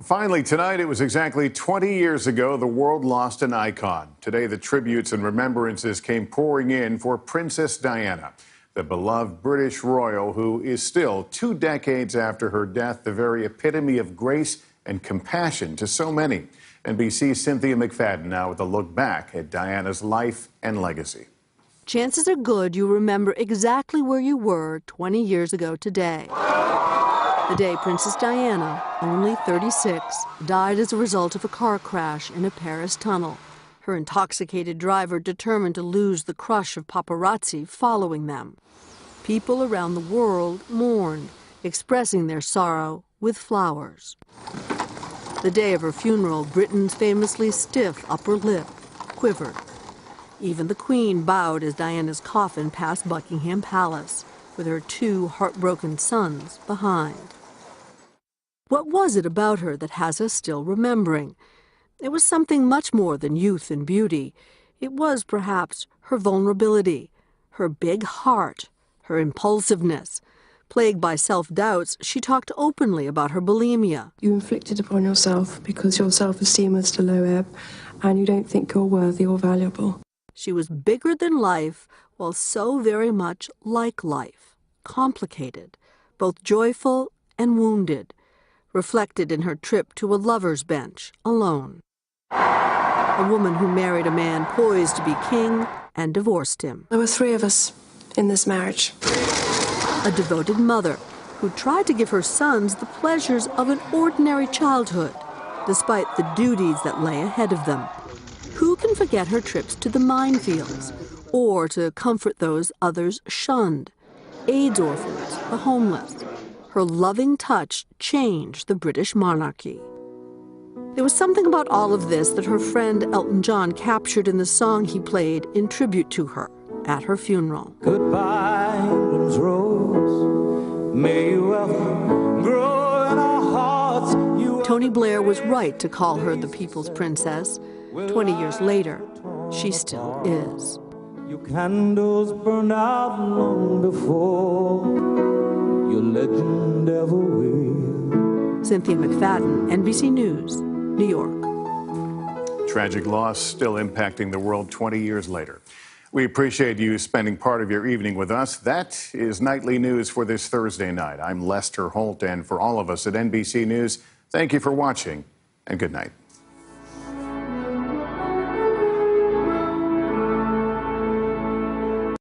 Finally, tonight, it was exactly 20 years ago the world lost an icon. Today, the tributes and remembrances came pouring in for Princess Diana, the beloved British royal who is still 2 decades after her death, the very epitome of grace and compassion to so many. NBC's Cynthia McFadden now with a look back at Diana's life and legacy. Chances are good you remember exactly where you were 20 years ago today. The day Princess Diana, only 36, died as a result of a car crash in a Paris tunnel. Her intoxicated driver determined to lose the crush of paparazzi following them. People around the world mourned, expressing their sorrow with flowers. The day of her funeral, Britain's famously stiff upper lip quivered. Even the Queen bowed as Diana's coffin passed Buckingham Palace, with her 2 heartbroken sons behind. What was it about her that has us still remembering? It was something much more than youth and beauty. It was, perhaps, her vulnerability, her big heart, her impulsiveness. Plagued by self-doubts, she talked openly about her bulimia. You inflict it upon yourself because your self-esteem is at a low ebb and you don't think you're worthy or valuable. She was bigger than life, while so very much like life, complicated, both joyful and wounded, reflected in her trip to a lover's bench, alone. A woman who married a man poised to be king and divorced him. There were 3 of us in this marriage. A devoted mother who tried to give her sons the pleasures of an ordinary childhood, despite the duties that lay ahead of them. Who can forget her trips to the minefields, or to comfort those others shunned? AIDS orphans, the homeless. Her loving touch changed the British monarchy. There was something about all of this that her friend Elton John captured in the song he played in tribute to her at her funeral. Goodbye, England's rose. May you ever grow in our hearts. Tony Blair was right to call her the people's princess. 20 years later, she still is. Your candles burned out long before your legend ever will. Cynthia McFadden, NBC News, New York. Tragic loss still impacting the world 20 years later. We appreciate you spending part of your evening with us. That is Nightly News for this Thursday night. I'm Lester Holt, and for all of us at NBC News, thank you for watching, and good night.